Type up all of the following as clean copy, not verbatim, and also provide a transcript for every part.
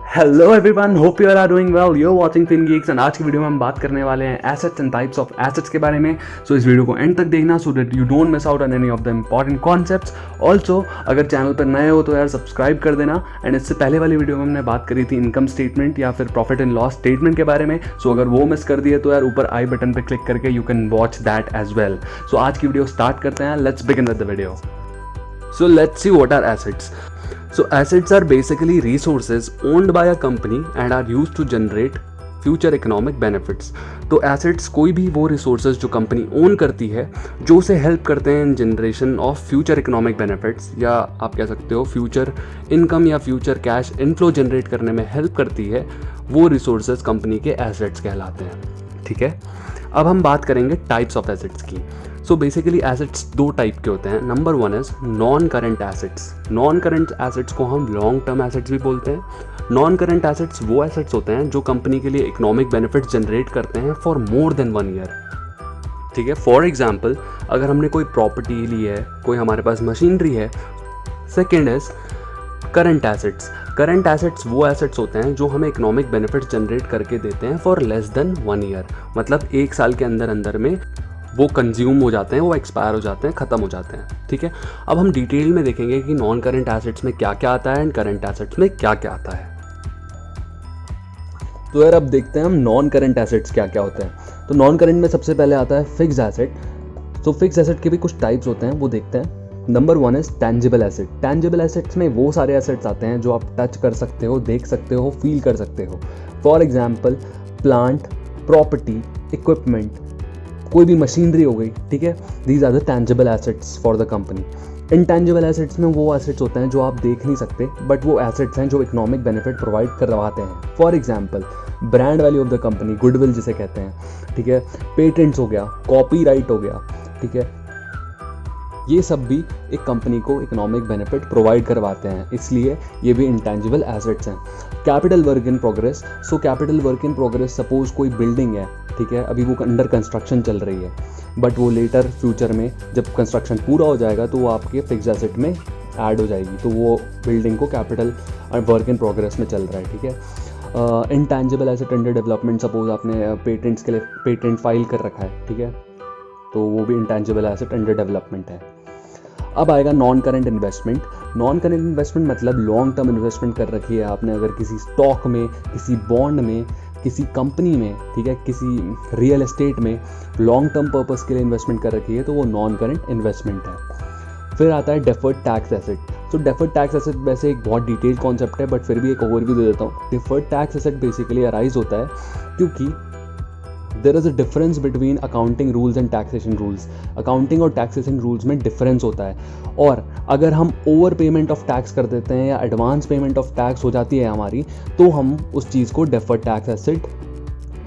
Hello everyone, hope you are doing well. You are watching Fin Geeks and आज की video में हम बात करने वाले हैं assets and types of assets के बारे में। सो इस वीडियो को एंड तक देखना so that you don't miss out on any of the important concepts. Also अगर चैनल पर नए हो तो यार सब्सक्राइब कर देना। एंड इससे पहले वाली वीडियो में हमने बात करी थी इनकम स्टेटमेंट या फिर प्रॉफिट एंड लॉस स्टेटमेंट के बारे में। सो अगर वो मिस कर दिए तो यार ऊपर आई बटन पर क्लिक करके you can watch that as well. So आज की वीडियो स्टार्ट करते हैं। Let's begin with the video. So let's see what are assets. So assets are basically resources owned by a company and are used to generate future economic benefits. तो assets कोई भी वो resources जो company own करती है जो उसे help करते हैं इन generation of future economic benefits, या आप कह सकते हो फ्यूचर इनकम या फ्यूचर कैश इनफ्लो जनरेट करने में हेल्प करती है, वो रिसोर्सेज कंपनी के एसेट्स कहलाते हैं। ठीक है, अब हम बात करेंगे टाइप्स ऑफ एसेट्स की। सो बेसिकली एसेट्स दो टाइप के होते हैं। Number one is non current assets. Non current assets को हम लॉन्ग टर्म एसेट्स भी बोलते हैं। नॉन करेंट एसेट्स वो एसेट्स होते हैं जो कंपनी के लिए इकोनॉमिक बेनिफिट्स जनरेट करते हैं फॉर मोर देन 1 ईयर। ठीक है, फॉर एग्जाम्पल अगर हमने कोई प्रॉपर्टी ली है, कोई हमारे पास मशीनरी है। Second is current assets. Current assets वो एसेट्स होते हैं जो हमें इकोनॉमिक बेनिफिट्स जनरेट करके देते हैं फॉर लेस देन 1 ईयर। मतलब 1 साल के अंदर अंदर में वो कंज्यूम हो जाते हैं, वो एक्सपायर हो जाते हैं, ख़त्म हो जाते हैं। ठीक है, अब हम डिटेल में देखेंगे कि नॉन करंट एसेट्स में क्या क्या आता है एंड करंट एसेट्स में क्या क्या आता है। तो यार अब देखते हैं हम नॉन करंट एसेट्स क्या क्या होते हैं। तो नॉन करंट में सबसे पहले आता है फिक्स्ड एसेट। तो फिक्स्ड एसेट के भी कुछ टाइप्स होते हैं, वो देखते हैं। Number one is tangible asset. Tangible assets में वो सारे एसेट्स आते हैं जो आप टच कर सकते हो, देख सकते हो, फील कर सकते हो। For example plant, property, equipment, कोई भी मशीनरी हो गई। ठीक है, these are the tangible assets for the company. Intangible assets में वो एसेट्स होते हैं जो आप देख नहीं सकते, बट वो एसेट्स हैं जो इकोनॉमिक बेनिफिट प्रोवाइड करवाते हैं। For example brand value of the company, goodwill जिसे कहते हैं। ठीक है, पेटेंट्स हो गया, कॉपीराइट हो गया। ठीक है, ये सब भी एक कंपनी को इकोनॉमिक बेनिफिट प्रोवाइड करवाते हैं, इसलिए ये भी इंटेंजिबल एसेट्स हैं। Capital work in progress. So capital work in progress, suppose कोई बिल्डिंग है, ठीक है, अभी वो अंडर कंस्ट्रक्शन चल रही है, बट वो लेटर फ्यूचर में जब कंस्ट्रक्शन पूरा हो जाएगा तो वो आपके फिक्स एसेट में ऐड हो जाएगी, तो वो बिल्डिंग को कैपिटल वर्क इन प्रोग्रेस में चल रहा है। ठीक है, intangible asset under development, suppose आपने पेटेंट्स के लिए पेटेंट फाइल कर रखा है, ठीक है, तो वो भी इंटेंजिबल एसेट अंडर डेवलपमेंट है। अब आएगा non current investment. Non current investment मतलब लॉन्ग टर्म इन्वेस्टमेंट कर रखी है आपने, अगर किसी स्टॉक में, किसी बॉन्ड में, किसी कंपनी में, ठीक है, किसी रियल एस्टेट में लॉन्ग टर्म पर्पस के लिए इन्वेस्टमेंट कर रखी है, तो वो नॉन करंट इन्वेस्टमेंट है। फिर आता है डेफर्ड टैक्स एसेट। तो डेफर्ड टैक्स एसेट वैसे एक बहुत डिटेल कॉन्सेप्ट है, बट फिर भी एक ओवरव्यू दे देता हूँ। Deferred tax asset basically arise होता है क्योंकि there is a difference between accounting rules and taxation rules. Accounting और टैक्सेशन रूल्स में डिफरेंस होता है, और अगर हम ओवर पेमेंट ऑफ टैक्स कर देते हैं या एडवांस पेमेंट ऑफ टैक्स हो जाती है हमारी, तो हम उस चीज़ को डेफर्ड टैक्स एसेट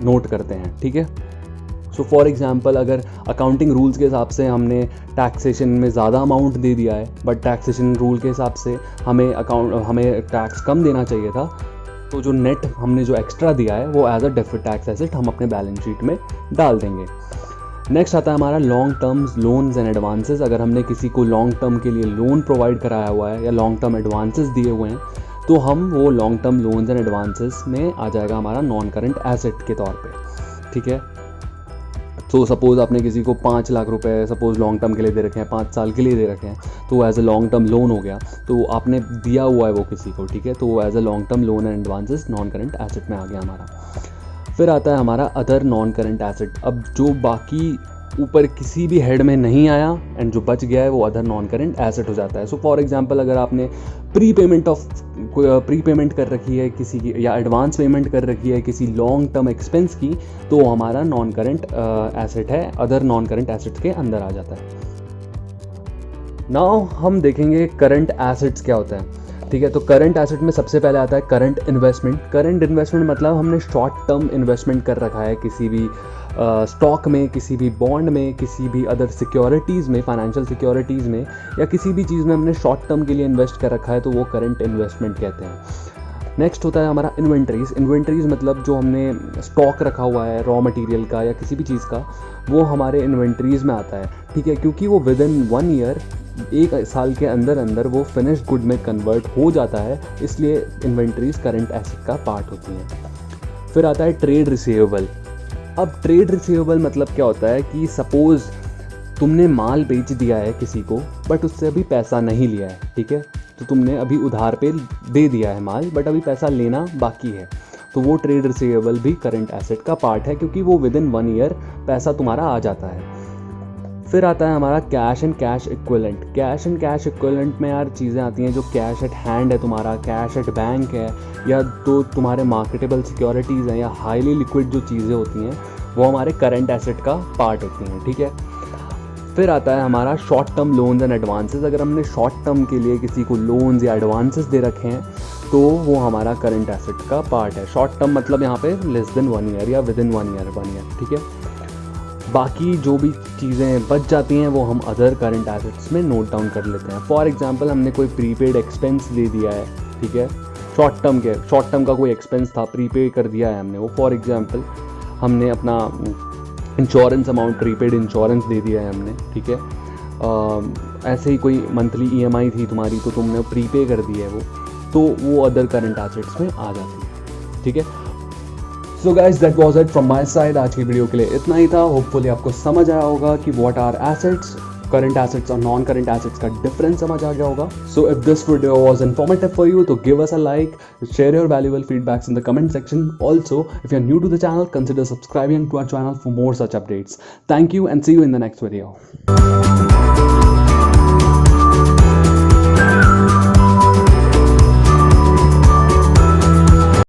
नोट करते हैं। ठीक है, सो फॉर एग्जांपल अगर अकाउंटिंग रूल्स के हिसाब से हमने टैक्सेशन में ज़्यादा अमाउंट दे दिया है, बट टैक्सेशन रूल के हिसाब से हमें टैक्स कम देना चाहिए था, तो जो नेट हमने जो एक्स्ट्रा दिया है वो as a deferred tax asset हम अपने बैलेंस शीट में डाल देंगे। नेक्स्ट आता है हमारा long term loans and advances. अगर हमने किसी को लॉन्ग टर्म के लिए लोन प्रोवाइड कराया हुआ है या लॉन्ग टर्म एडवांसेस दिए हुए हैं, तो हम वो long term loans and advances में आ जाएगा हमारा नॉन करंट एसेट के तौर पे। ठीक है, तो सपोज आपने किसी को 5 लाख रुपए सपोज लॉन्ग टर्म के लिए दे रखे हैं, 5 साल के लिए दे रखे हैं, तो as a long term loan हो गया, तो आपने दिया हुआ है वो किसी को। ठीक है, तो वो as a long term loan and advances non current asset में आ गया हमारा। फिर आता है हमारा अदर नॉन करंट एसेट। अब जो बाकी ऊपर किसी भी हेड में नहीं आया एंड जो बच गया है वो अदर नॉन करंट एसेट हो जाता है। सो फॉर एग्जांपल अगर आपने प्री पेमेंट कर रखी है किसी की, या एडवांस पेमेंट कर रखी है किसी लॉन्ग टर्म एक्सपेंस की, तो हमारा नॉन करंट एसेट है, अदर नॉन करंट एसेट्स के अंदर आ जाता है। नाउ हम देखेंगे करंट एसेट्स क्या होता है। ठीक है, तो करंट एसेट में सबसे पहले आता है करंट इन्वेस्टमेंट। करंट इन्वेस्टमेंट मतलब हमने शॉर्ट टर्म इन्वेस्टमेंट कर रखा है किसी भी स्टॉक में, किसी भी बॉन्ड में, किसी भी अदर सिक्योरिटीज़ में, फाइनेंशियल सिक्योरिटीज़ में, या किसी भी चीज़ में हमने शॉर्ट टर्म के लिए इन्वेस्ट कर रखा है, तो वो करंट इन्वेस्टमेंट कहते हैं। नेक्स्ट होता है हमारा इन्वेंट्रीज। इन्वेंट्रीज मतलब जो हमने स्टॉक रखा हुआ है रॉ मटेरियल का या किसी भी चीज़ का, वो हमारे इन्वेंट्रीज में आता है। ठीक है, क्योंकि वो विद इन 1 ईयर 1 साल के अंदर अंदर वो फिनिश्ड गुड में कन्वर्ट हो जाता है, इसलिए इन्वेंट्रीज करंट एसेट का पार्ट होती हैं। फिर आता है ट्रेड रिसीवेबल। अब ट्रेड रिसीवेबल मतलब क्या होता है कि सपोज़ तुमने माल बेच दिया है किसी को, बट उससे अभी पैसा नहीं लिया है, ठीक है, तो तुमने अभी उधार पे दे दिया है माल, बट अभी पैसा लेना बाकी है, तो वो ट्रेड रिसीवेबल भी करंट एसेट का पार्ट है, क्योंकि वो विदिन 1 ईयर पैसा तुम्हारा आ जाता है। फिर आता है हमारा cash and cash equivalent. Cash and cash equivalent में यार चीज़ें आती हैं जो कैश एट हैंड है तुम्हारा, कैश एट बैंक है, या तो तुम्हारे मार्केटेबल सिक्योरिटीज़ हैं, या हाईली लिक्विड जो चीज़ें होती हैं वो हमारे करंट एसेट का पार्ट होती हैं, ठीक है। फिर आता है हमारा short term loans and advances. अगर हमने शॉर्ट टर्म के लिए किसी को लोन्स या एडवांसेस दे रखे हैं तो वो हमारा करंट एसेट का पार्ट है। शॉर्ट टर्म मतलब यहाँ पे लेस देन 1 ईयर या विदिन 1 ईयर, ठीक है। बाकी जो भी चीज़ें बच जाती हैं वो हम अदर करंट एसेट्स में नोट डाउन कर लेते हैं। फॉर एग्जांपल हमने कोई प्रीपेड एक्सपेंस दे दिया है, ठीक है, शॉर्ट टर्म का कोई एक्सपेंस था, प्रीपे कर दिया है हमने वो। फॉर एग्जांपल हमने अपना इंश्योरेंस अमाउंट, प्रीपेड इंश्योरेंस दे दिया है हमने, ठीक है। ऐसे ही कोई मंथली EMI थी तुम्हारी तो तुमने प्रीपे कर दिया है तो वो अदर करंट एसेट्स में आ जाती है, ठीक है। So guys that was it from my side. आज की वीडियो के लिए इतना ही था। होपफुली आपको समझ आया होगा कि what are assets, current assets और नॉन करंट एसेट्स का डिफरेंस समझ आ गया होगा। So if this video was informative for you तो give us a like, share your valuable feedbacks in the comment section. Also, if you're new to the channel, consider subscribing to our channel for more such updates. Thank you and see you in the next video.